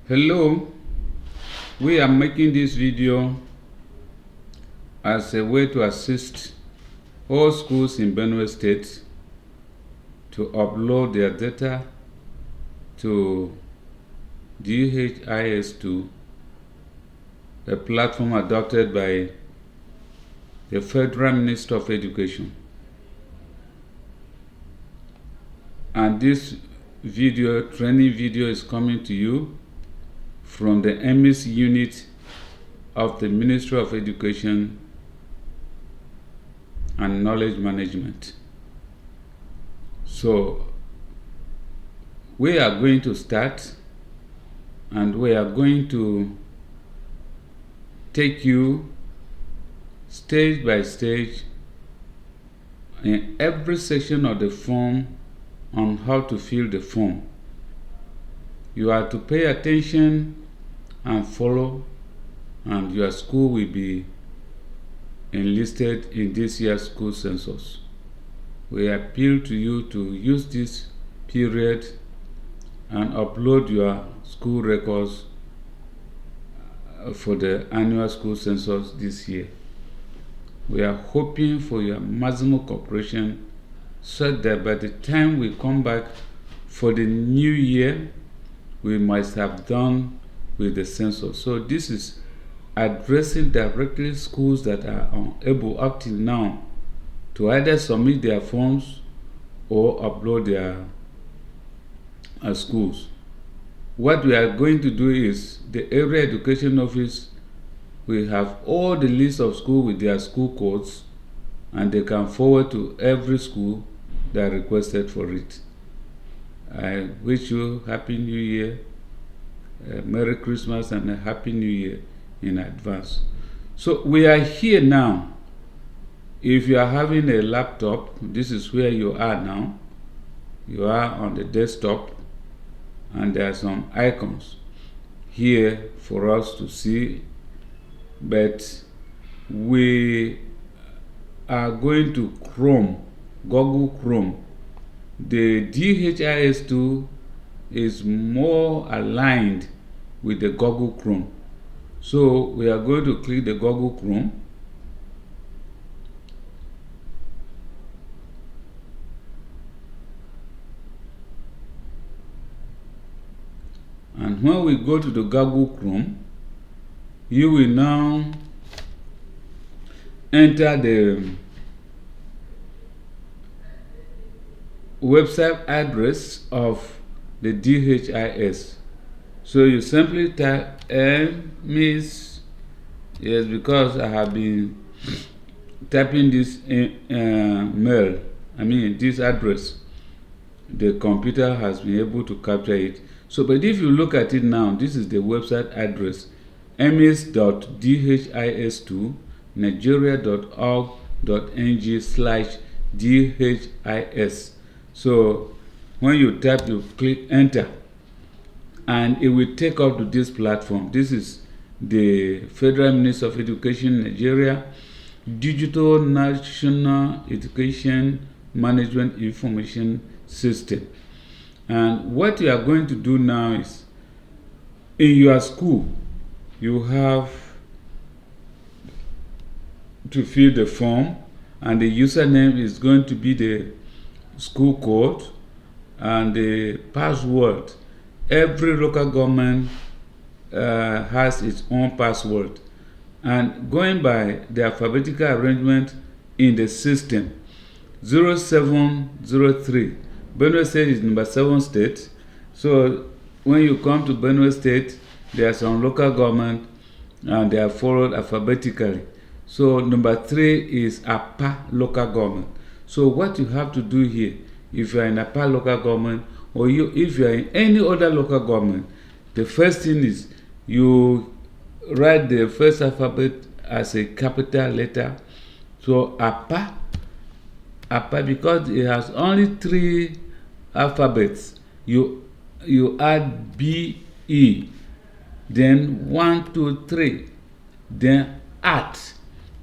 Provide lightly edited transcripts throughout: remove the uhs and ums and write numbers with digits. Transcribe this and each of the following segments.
Hello, we are making this video as a way to assist all schools in Benue State to upload their data to DHIS2, a platform adopted by the Federal Minister of Education. And this training video is coming to you from the MS unit of the Ministry of Education and Knowledge Management. So we are going to start, and we are going to take you stage by stage in every section of the form on how to fill the form. You are to pay attention and follow, and your school will be enlisted in this year's school census. We appeal to you to use this period and upload your school records for the annual school census this year. We are hoping for your maximum cooperation so that by the time we come back for the new year, we must have done with the census. So this is addressing directly schools that are unable up till now to either submit their forms or upload their schools. What we are going to do is the area education office will have all the list of schools with their school codes, and they can forward to every school that requested for it. I wish you Happy New Year, Merry Christmas, and a Happy New Year in advance. So we are here now. If you are having a laptop, this is where you are now. You are on the desktop, and there are some icons here for us to see, but we are going to Google Chrome. The DHIS2 is more aligned with the Google Chrome. So we are going to click the Google Chrome. And when we go to the Google Chrome, you will now enter the website address of the DHIS. So you simply type MS, yes, because I have been typing this this address. The computer has been able to capture it. So, but if you look at it now, this is the website address: ms.dhis2.nigeria.org.ng/dhis. So when you type, you click enter, and it will take up to this platform. This is the Federal Ministry of Education Nigeria Digital National Education Management Information System. And what you are going to do now is, in your school, you have to fill the form, and the username is going to be the school code and the password. Every local government has its own password, and going by the alphabetical arrangement in the system, 0703. Benue State is number 7 state. So when you come to Benue State, there are some local government, and they are followed alphabetically. So number 3 is APA local government. So what you have to do here, if you are in APA local government, or if you are in any other local government, the first thing is you write the first alphabet as a capital letter. So APA, because it has only 3 alphabets, you add BE, then 1, 2, 3, then at.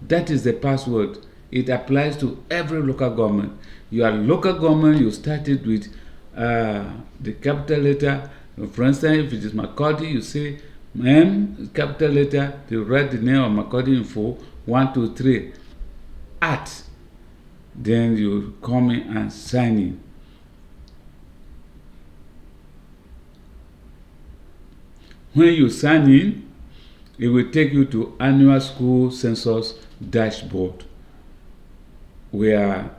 That is the password. It applies to every local government. Your local government, you started with the capital letter, For instance, if it is Makurdi, you say M, capital letter, you write the name of Makurdi Info, 1, 2, 3, at. Then you come in and sign in. When you sign in, it will take you to Annual School Census dashboard. We are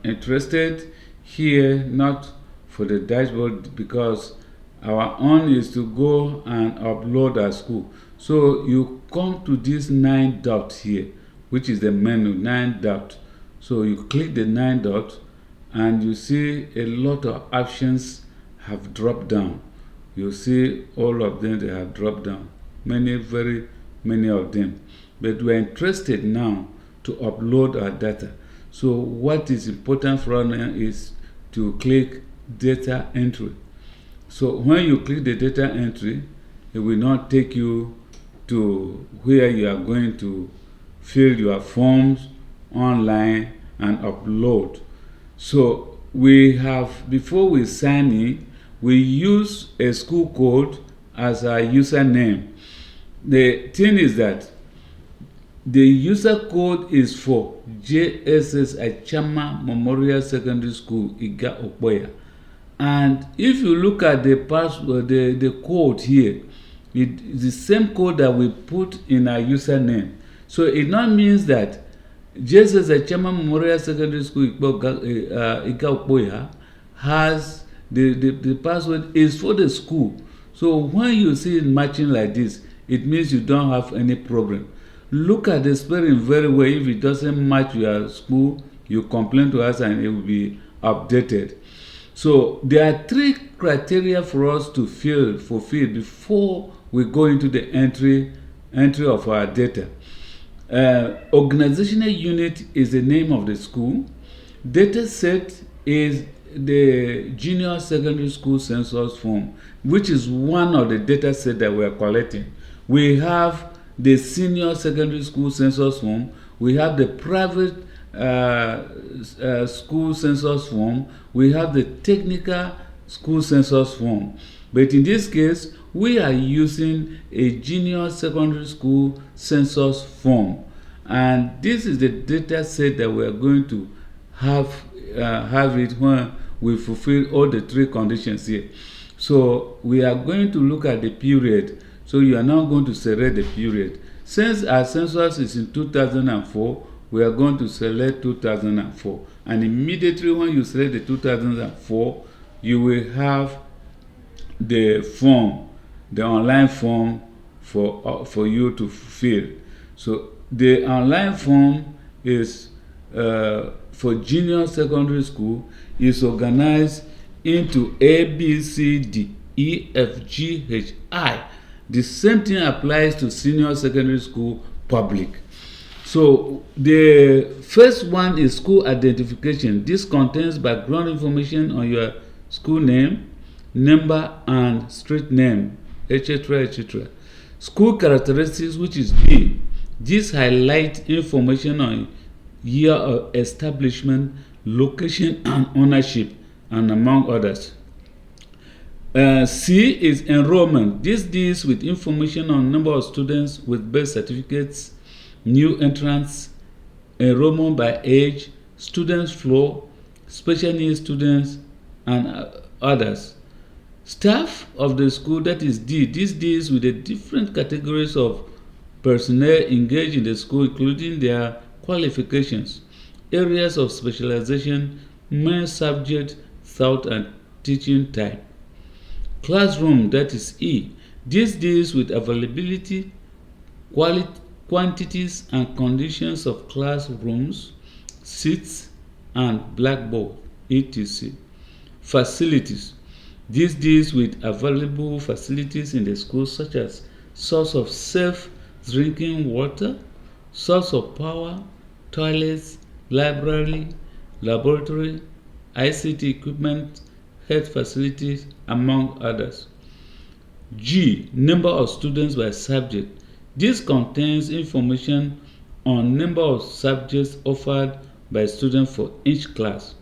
interested here not for the dashboard because our own is to go and upload our school. So you come to this 9 dot here, which is the menu, 9 dot. So you click the 9 dot and you see a lot of options have dropped down. You see all of them, they have dropped down. Very many of them. But we are interested now to upload our data. So what is important for us now is to click data entry. So when you click the data entry, it will not take you to where you are going to fill your forms online and upload. So we have, before we sign in, we use a school code as our username. The thing is that the user code is for JSS Achama Memorial Secondary School, Iga Okpoya. And if you look at the password, the code here, it's the same code that we put in our username. So it not means that JSS Achama Memorial Secondary School, Iga Okpoya, has the password is for the school. So when you see it matching like this, it means you don't have any problem. Look at the spelling very well. If it doesn't match your school, you complain to us and it will be updated. So there are 3 criteria for us to fulfill before we go into the entry of our data. Organizational unit is the name of the school. Data set is the junior secondary school census form, which is one of the data set that we are collecting. We have the senior secondary school census form, we have the private school census form, we have the technical school census form. But in this case, we are using a junior secondary school census form. And this is the data set that we are going to have it when we fulfill all the 3 conditions here. So we are going to look at the period. So you are now going to select the period. Since our census is in 2004, we are going to select 2004. And immediately when you select the 2004, you will have the form, the online form for you to fill. So the online form is for junior secondary school is organized into A, B, C, D, E, F, G, H, I. The same thing applies to senior secondary school public. So the first one is school identification. This contains background information on your school name, number, and street name, etc., etc. School characteristics, which is B. This highlights information on year of establishment, location, and ownership, and among others. C is enrollment. This deals with information on number of students with birth certificates, new entrants, enrollment by age, students flow, special needs students, and others. Staff of the school, that is D. This deals with the different categories of personnel engaged in the school, including their qualifications, areas of specialization, main subject, thought, and teaching type. Classroom, that is E. This deals with availability, quantities, and conditions of classrooms, seats, and blackboard, etc. Facilities. This deals with available facilities in the school, such as source of safe drinking water, source of power, toilets, library, laboratory, ICT equipment, health facilities, among others. G. Number of students by subject. This contains information on number of subjects offered by students for each class.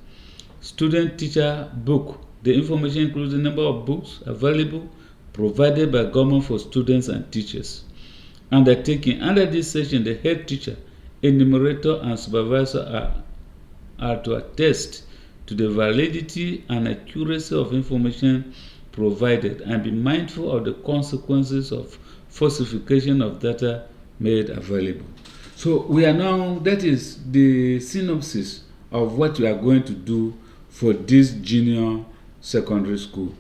Student teacher book The information includes the number of books available provided by government for students and teachers. Undertaking. Under this section, the head teacher, enumerator, and supervisor are to attest to the validity and accuracy of information provided and be mindful of the consequences of falsification of data made available. So we are now, that is the synopsis of what we are going to do for this junior secondary school.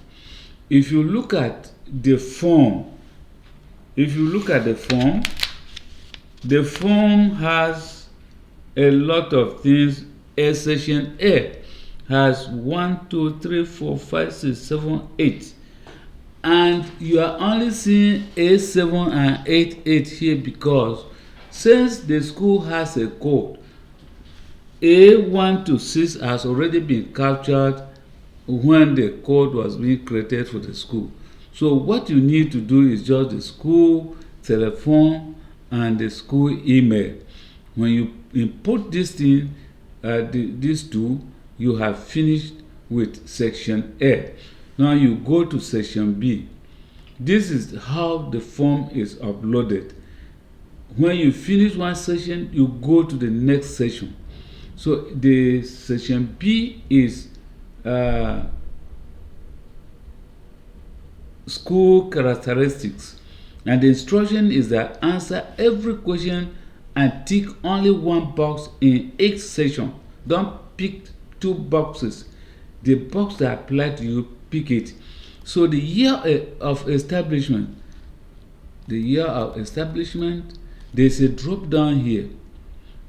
If you look at the form, the form has a lot of things. Section A has 1, 2, 3, 4, 5, 6, 7, 8. And you are only seeing A7 and 8 here because since the school has a code, A1 to 6 has already been captured when the code was being created for the school. So what you need to do is just the school telephone and the school email. When you input this thing, these two, you have finished with section A. Now you go to section B. This is how the form is uploaded. When you finish one section, you go to the next section. So the section B is school characteristics, and the instruction is that answer every question and tick only one box in each section. Don't pick two boxes. The box that applies to you, pick it. So the year of establishment, there's a drop down here.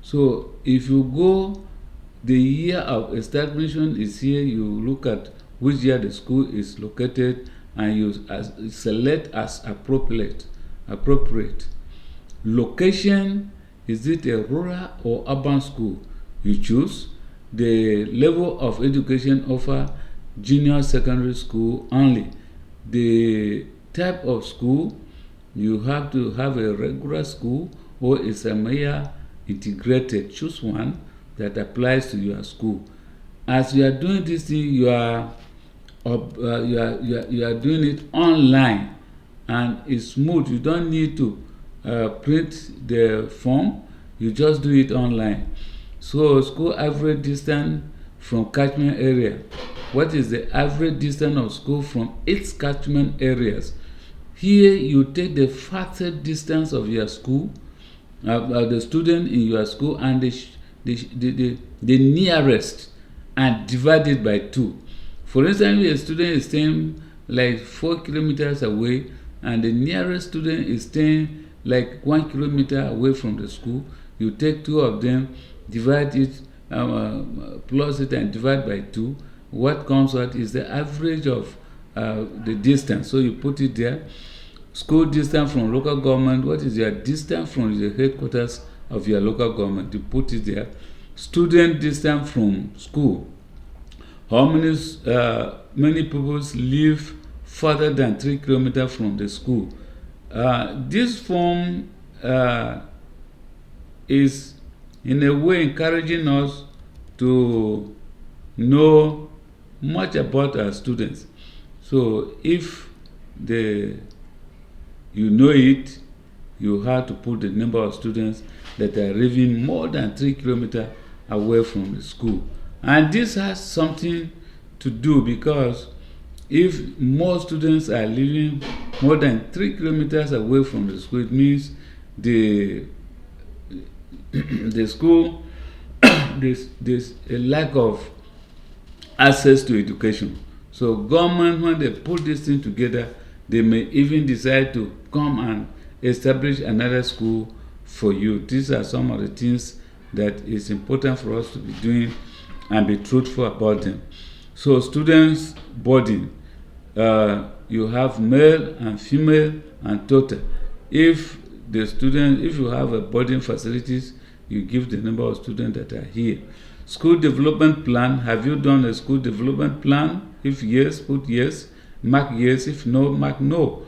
So if you go, the year of establishment is here. You look at which year the school is located and you select as appropriate. Location, is it a rural or urban school? You choose. The level of education offered, junior secondary school only. The type of school, you have to have a regular school or a semi integrated. Choose one that applies to your school. As you are doing this thing, you are doing it online, and it's smooth. You don't need to print the form. You just do it online. So school average distance from catchment area. What is the average distance of school from its catchment areas? Here you take the fastest distance of your school, the student in your school, and the nearest, and divide it by 2. For instance, if a student is staying like 4 kilometers away and the nearest student is staying like 1 kilometer away from the school, you take 2 of them, divide it, plus it and divide by 2. What comes out is the average of the distance. So you put it there. School distance from local government. What is your distance from the headquarters of your local government? You put it there. Student distance from school. How many people live further than 3 kilometers from the school? This form is in a way encouraging us to know much about our students. So if you know it, you have to put the number of students that are living more than 3 kilometers away from the school. And this has something to do, because if more students are living more than 3 kilometers away from the school, it means the school, there's a lack of access to education. So government, when they put this thing together, they may even decide to come and establish another school for you. These are some of the things that is important for us to be doing and be truthful about them. So students boarding, you have male and female and total. If you have a boarding facilities, you give the number of students that are here. School development plan. Have you done a school development plan? If yes, put yes. Mark yes. If no, mark no.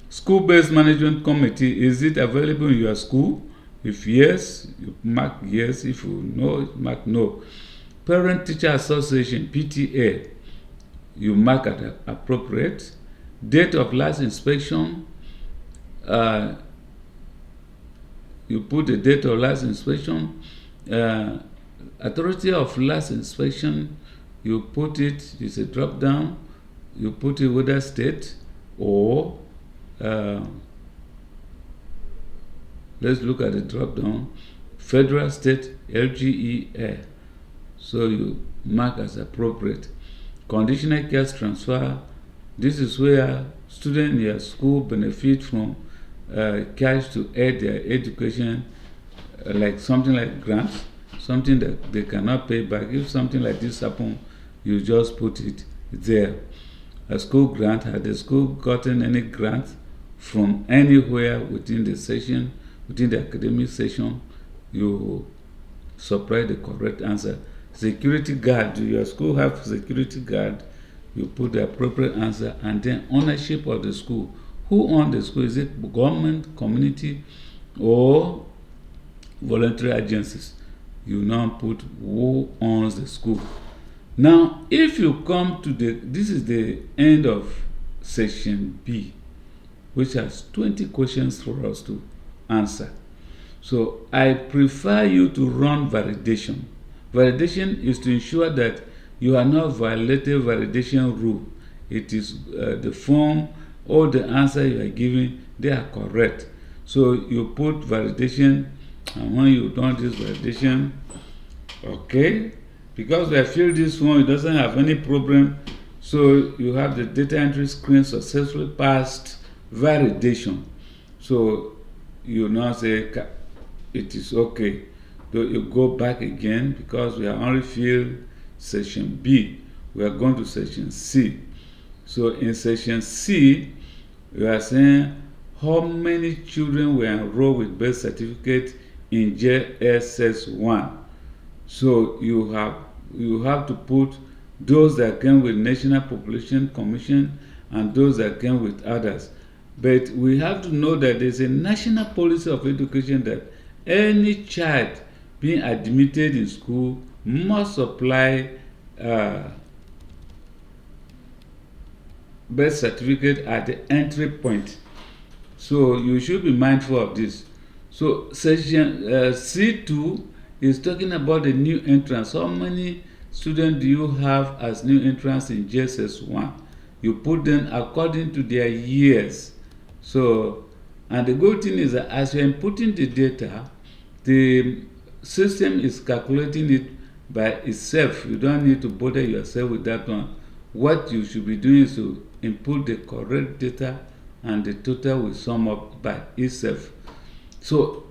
School-based management committee. Is it available in your school? If yes, you mark yes. If you no, mark no. Parent-teacher association, PTA. you mark at appropriate. Date of last inspection, you put the date of last inspection. Authority of last inspection, you put it, it's a drop down, you put it whether state or let's look at the drop down, federal, state, LGEA. So you mark as appropriate. Conditional cash transfer, this is where students in your school benefit from cash to aid their education, like something like grants, something that they cannot pay back. If something like this happens, you just put it there. A school grant, had the school gotten any grant from anywhere within the session, within the academic session, you supply the correct answer. Security guard, do your school have security guard? You put the appropriate answer, and then ownership of the school. Who owns the school? Is it government, community, or voluntary agencies? You now put who owns the school. Now, if you come to this is the end of section B, which has 20 questions for us to answer. So I prefer you to run validation. Validation is to ensure that you are not violating validation rule. It is the form, all the answer you are giving, they are correct. So you put validation, and when you done this validation, okay, because I feel this one, it doesn't have any problem. So you have the data entry screen successfully passed validation. So you now say it is okay. So you go back again, because we have only filled section B. We are going to section C. So in section C, we are saying how many children were enrolled with birth certificate in JSS1. So you have to put those that came with National Population Commission and those that came with others. But we have to know that there's a national policy of education that any child being admitted in school must supply birth certificate at the entry point. So you should be mindful of this. So section C2 is talking about the new entrance. How many students do you have as new entrants in JSS1? You put them according to their years. So, and the good thing is that as you're inputting the data, the system is calculating it by itself. You don't need to bother yourself with that one. What you should be doing is to input the correct data, and the total will sum up by itself. So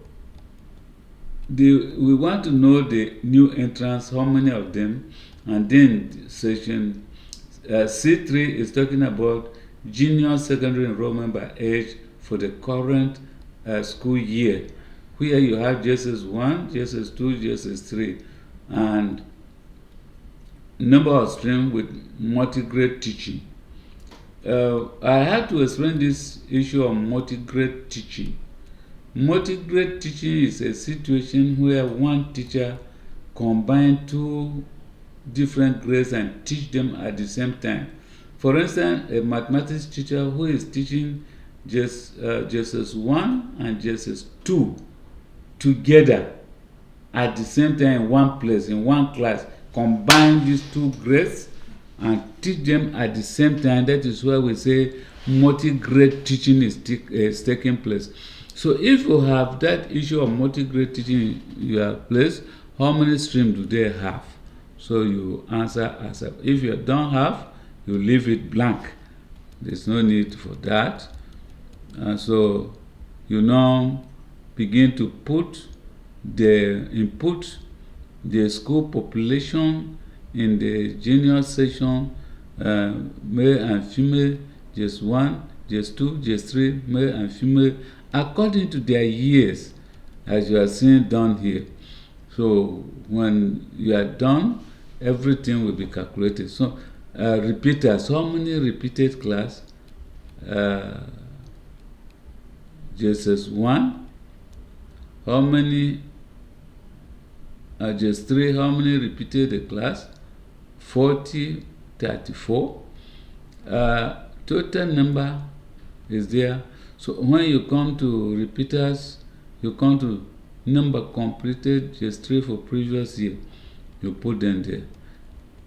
we want to know the new entrants, how many of them, and then section C3 is talking about junior secondary enrollment by age for the current school year, where you have JSS1, JSS2, JSS3, and number of streams with multi-grade teaching. I have to explain this issue of multi-grade teaching. Multi-grade teaching is a situation where one teacher combines two different grades and teach them at the same time. For instance, a mathematics teacher who is teaching JSS1 and JSS2 together at the same time in one place, in one class, combine these two grades and teach them at the same time. That is why we say multi-grade teaching is taking place. So if you have that issue of multi-grade teaching in your place, how many streams do they have? So you answer as if you don't have, you leave it blank. There's no need for that. And so you now begin to input the school population in the junior section, male and female, just 1, just 2, just 3, male and female, according to their years, as you are seeing down here. So when you are done, everything will be calculated. So repeaters, how many repeated class? JSS 1, how many? Just 3, how many repeated the class? 40, 34. Total number is there. So when you come to repeaters, you come to number completed just 3 for previous year. You put them there.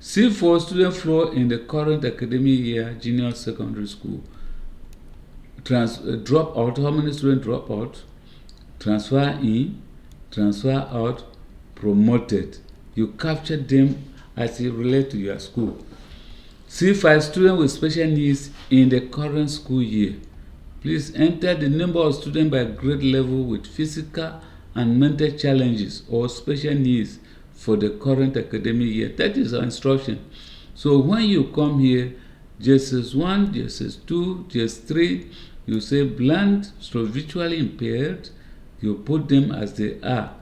C for student flow in the current academic year, junior secondary school. Drop out, how many students drop out? Transfer in, transfer out, promoted. You capture them as it relates to your school. C5, students with special needs in the current school year. Please enter the number of students by grade level with physical and mental challenges or special needs for the current academic year. That is our instruction. So when you come here, JSS1, JSS2, JS3, you say blind, so visually impaired, you put them as they are.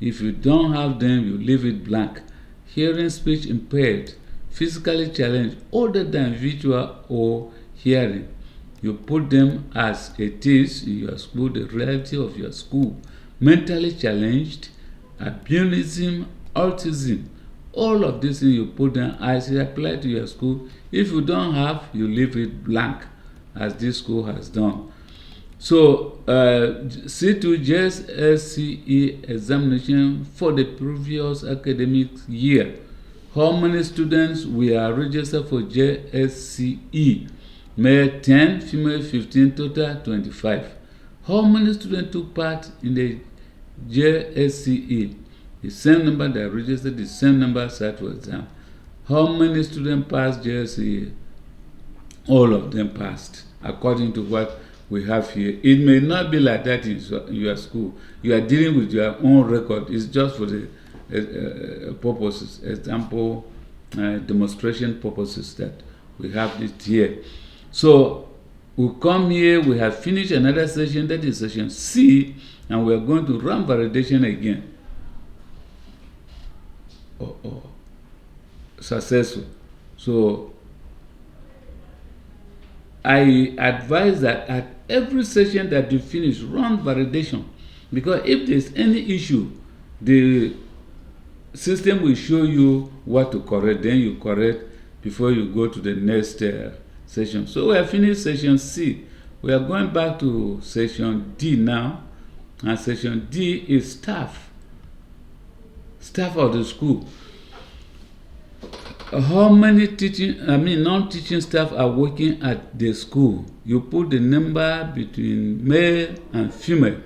If you don't have them, you leave it blank. Hearing, speech impaired, physically challenged, other than visual or hearing, you put them as it is in your school, the reality of your school. Mentally challenged, albinism, autism, all of these things you put them as it applies to your school. If you don't have, you leave it blank, as this school has done. So, C2 JSSCE examination for the previous academic year. How many students we are registered for JSCE? Male 10, female 15, total 25. How many students took part in the JSCE? The same number that registered, the same number sat for exam. How many students passed JSCE? All of them passed, according to what we have here. It may not be like that in your school. You are dealing with your own record. It's just for the purposes, example, demonstration purposes that we have it here. So we come here, we have finished another session, that is session C, and we are going to run validation again. Successful. So I advise that at every session that you finish, run validation, because if there's any issue, the system will show you what to correct, then you correct before you go to the next session. So we have finished session C. We are going back to session D now, and session D is staff of the school. How many non-teaching staff are working at the school? You put the number between male and female.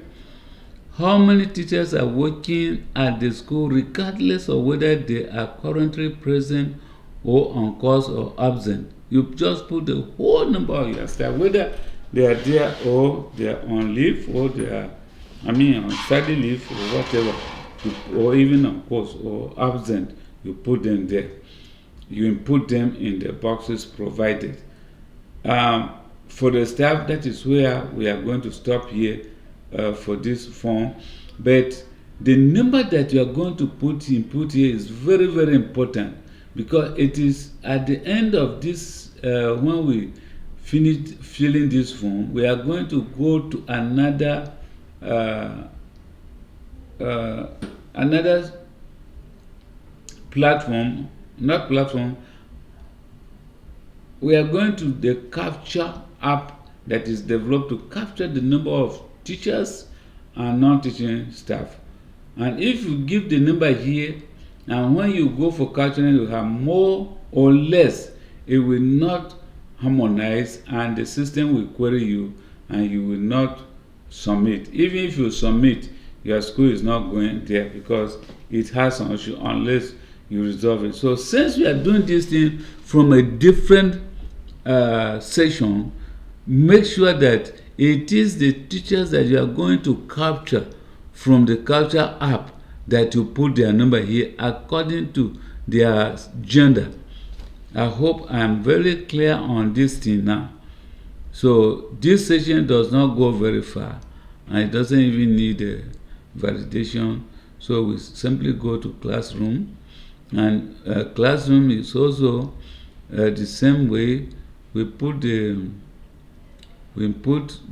How many teachers are working at the school regardless of whether they are currently present or on course or absent? You just put the whole number of your staff, whether they are there or they are on leave or they are, on study leave or whatever, or even on course or absent, you put them there. You input them in the boxes provided. For the staff, that is where we are going to stop here for this form. But the number that you are going to input here is very, very important, because it is at the end of this, when we finish filling this form, we are going to go to another platform. Not platform, we are going to the capture app that is developed to capture the number of teachers and non-teaching staff. And if you give the number here, and when you go for capturing, you have more or less, it will not harmonize, and the system will query you, and you will not submit. Even if you submit, your school is not going there, because it has an issue unless you resolve it. So since we are doing this thing from a different session, make sure that it is the teachers that you are going to capture from the capture app that you put their number here according to their gender. I hope I am very clear on this thing now. So this session does not go very far, and it doesn't even need a validation. So we simply go to classroom. And classroom is also the same way. We put the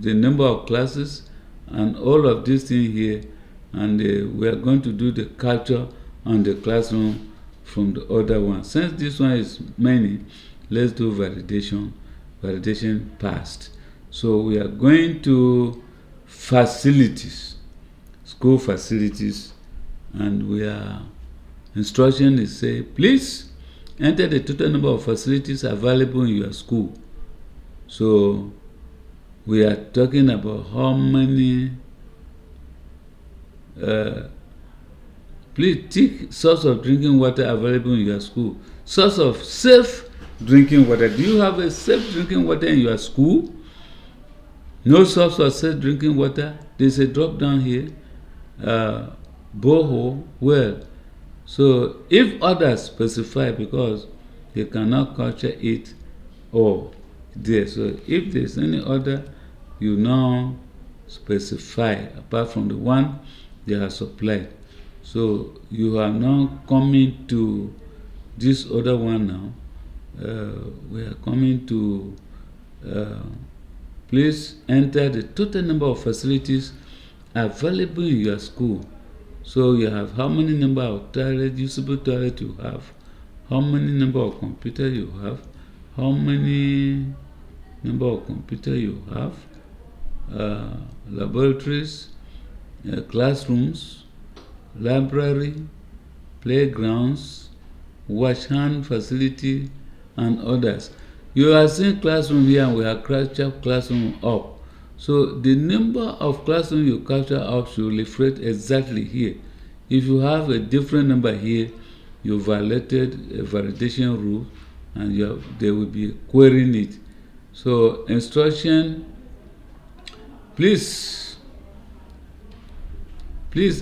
number of classes and all of these things here, and we are going to do the capture on the classroom from the other one. Since this one is many, let's do validation. validation passed. So we are going to facilities, school facilities, and we are instruction is say, please enter the total number of facilities available in your school. So we are talking about how many. Please tick source of drinking water available in your school. Source of safe drinking water. Do you have a safe drinking water in your school? No source of safe drinking water. There's a drop down here. Borehole, well. So if others specify, because they cannot capture it all there. So if there's any other, you now specify apart from the one they have supplied. So you are now coming to this other one now. We are coming to please enter the total number of facilities available in your school. So you have how many number of toilets, usable toilet you have, how many number of computer you have, how many number of computer you have, laboratories, classrooms, library, playgrounds, wash hand facility, and others. You are seeing classroom here, and we have captured classroom up. So the number of classroom you capture up should reflect exactly here. If you have a different number here, you violated a validation rule, and they will be querying it. So instruction, please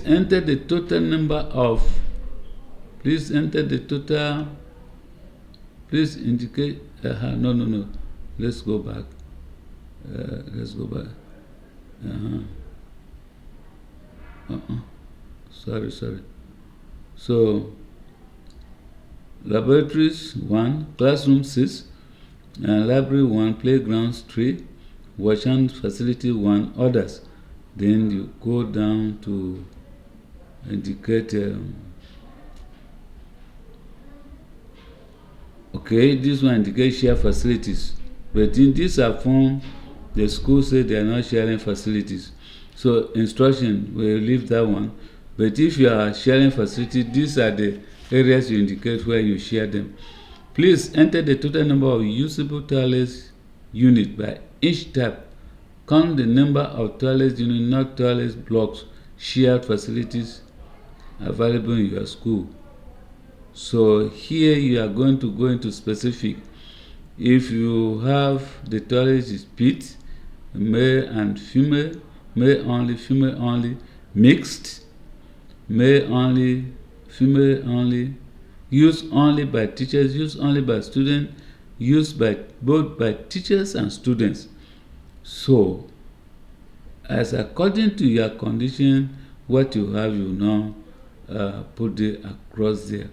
enter the total number of, please indicate, no, let's go back. Sorry. So, laboratories 1, classroom 6, library 1, playgrounds 3, washing facility 1, others. Then you go down to indicate. Okay, this one indicates share facilities. But in this form, the school said they are not sharing facilities. So instruction, we'll leave that one. But if you are sharing facilities, these are the areas you indicate where you share them. Please enter the total number of usable toilets unit by each type. Count the number of toilets unit, not toilets blocks, shared facilities available in your school. So here you are going to go into specific. If you have the toilet is pit, male and female, male only, female only, mixed, male only, female only, used only by teachers, used only by students, used by both by teachers and students. So, as according to your condition, what you have, you now put it across there.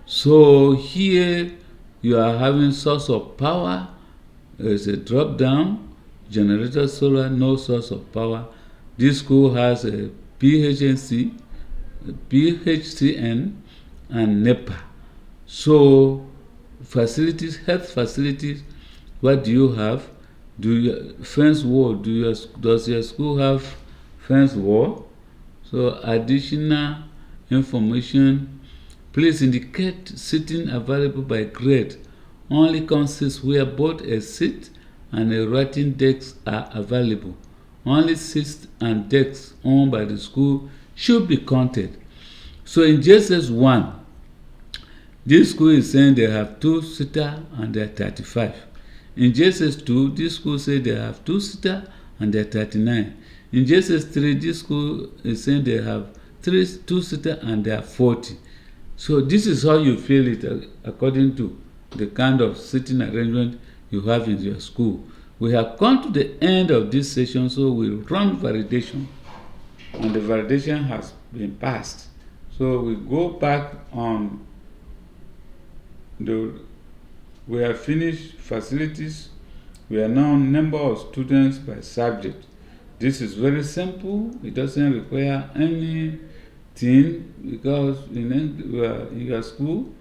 So here you are having source of power. There's a drop down, generator, solar, no source of power. This school has a PHNC, PHCN, and NEPA. So facilities, health facilities, what do you have? Fence wall? Does your school have fence wall? So additional information. Please indicate seating available by grade. Only consists where both a seat and a writing desk are available. Only seats and desks owned by the school should be counted. So in JSS 1, this school is saying they have 2-seater and they are 35. In JSS 2, this school says they have 2-seater and they are 39. In JSS 3, this school is saying they have 2-seater and they are 40. So this is how you feel it according to the kind of seating arrangement you have in your school. We have come to the end of this session, so we'll run validation, and the validation has been passed. So we go back on we have finished facilities. We are now number of students by subject. This is very simple. It doesn't require anything, because in your school,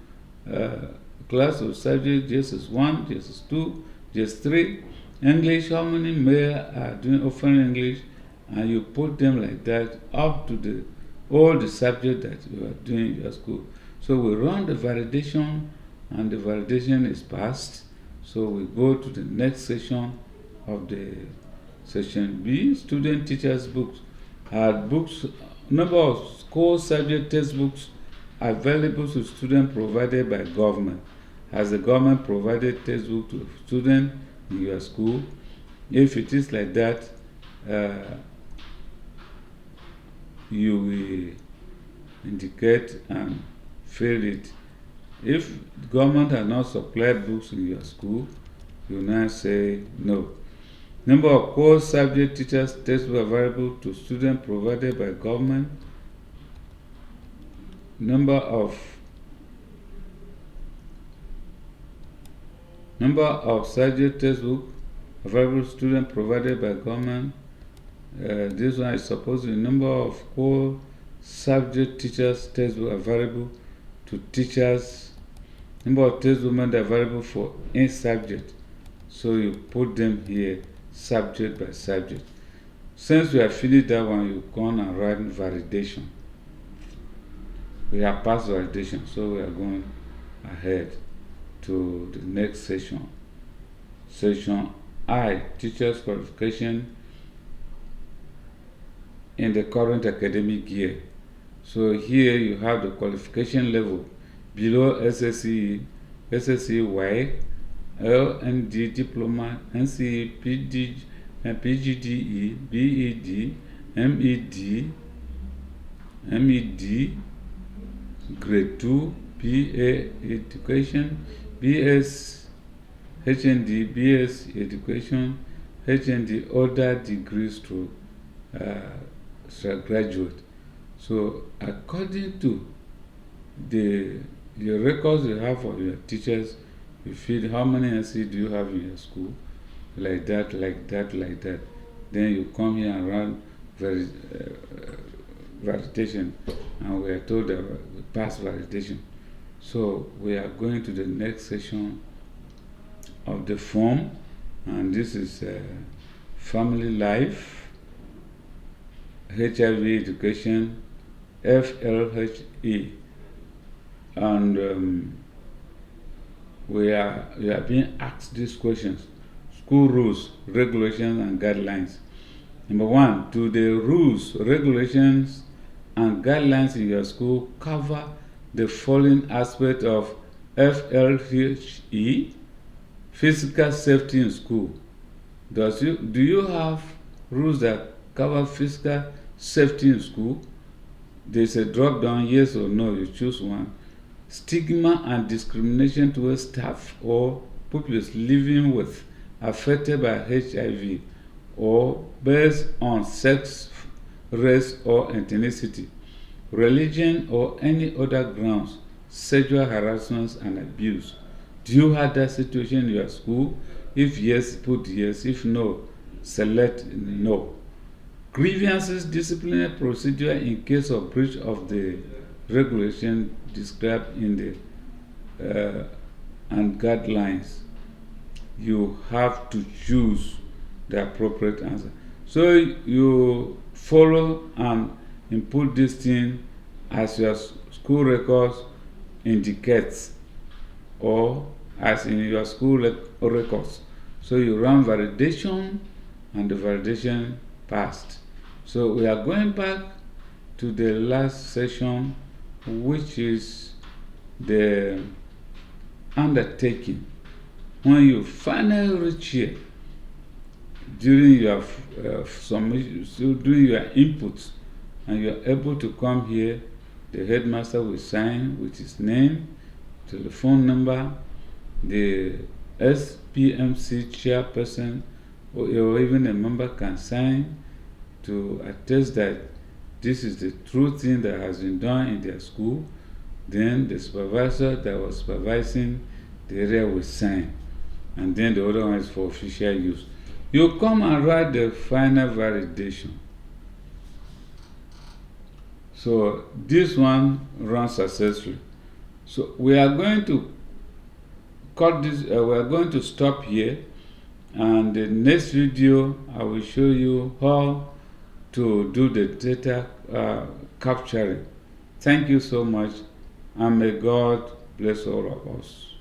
class of subject, JSS 1, JSS 2, Just 3. English, how many male are doing offering English? And you put them like that up to all the subject that you are doing in your school. So we run the validation, and the validation is passed. So we go to the next section of the section B, student teachers books. Books, number of core subject textbooks available to students provided by government. Has the government provided textbook to students in your school? If it is like that, you will indicate and fill it. If the government has not supplied books in your school, you now say no. Number of core subject teachers textbooks available to students provided by government. Number of subject textbooks available to students provided by government. This one is supposed to be number of core subject teachers textbooks available to teachers. Number of textbooks available for any subject. So you put them here, subject by subject. Since we have finished that one, you go on and write validation. We have passed validation, so we are going ahead to the next section. Section I, teachers' qualification in the current academic year. So here you have the qualification level below SSE, SSEY, LND diploma, NCE, PGDE, BEd, MEd, grade 2, BA education, BS, HND, BS education, HND other degrees to graduate. So according to the records you have for your teachers, you feed how many NC do you have in your school, like that. Then you come here and run validation, and we are told that we pass validation. So we are going to the next section of the form, and this is family life, HIV education, FLHE, and we are being asked these questions: school rules, regulations, and guidelines. Number 1, do the rules, regulations, and guidelines in your school cover the following aspect of FLHE? Physical safety in school. Do you have rules that cover physical safety in school? There's a drop down, yes or no, you choose one. Stigma and discrimination towards staff or pupils living with affected by HIV, or based on sex, race, or ethnicity, religion, or any other grounds, sexual harassment and abuse. Do you have that situation in your school? If yes, put yes. If no, select no. Grievances, disciplinary procedure in case of breach of the regulation described in the and guidelines. You have to choose the appropriate answer. So you follow and input this thing as your school records indicates, or as in your school records. So you run validation, and the validation passed. So we are going back to the last session, which is the undertaking. When you finally reach here, during your during your inputs, and you are able to come here, the headmaster will sign with his name, telephone number, the SPMC chairperson, or even a member can sign to attest that this is the true thing that has been done in their school. Then the supervisor that was supervising the area will sign, and then the other one is for official use. You come and write the final validation. So this one runs successfully. So we are going to cut this, we are going to stop here, And the next video I will show you how to do the data capturing. Thank you so much, and may God bless all of us.